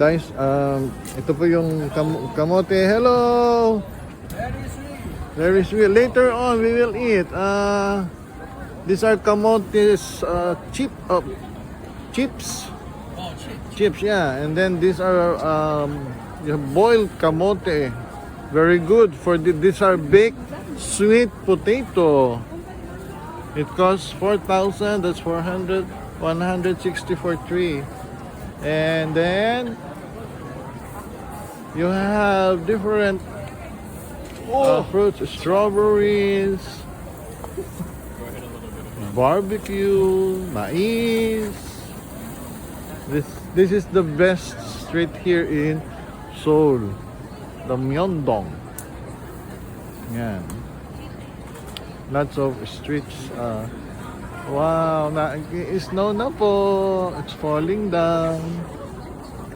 guys. Ito po yung kamote. Hello! Very sweet. Later on, we will eat. These are kamotes chips. Chips, yeah. And then these are boiled kamote. Very good for these are baked sweet potato. It costs 4,000. That's 400, 160 for 3. And then you have different fruits, strawberries, barbecue, mais. This is the best street here in Seoul, the Myeongdong. Yan. Lots of streets. Wow, snow na po. It's falling down.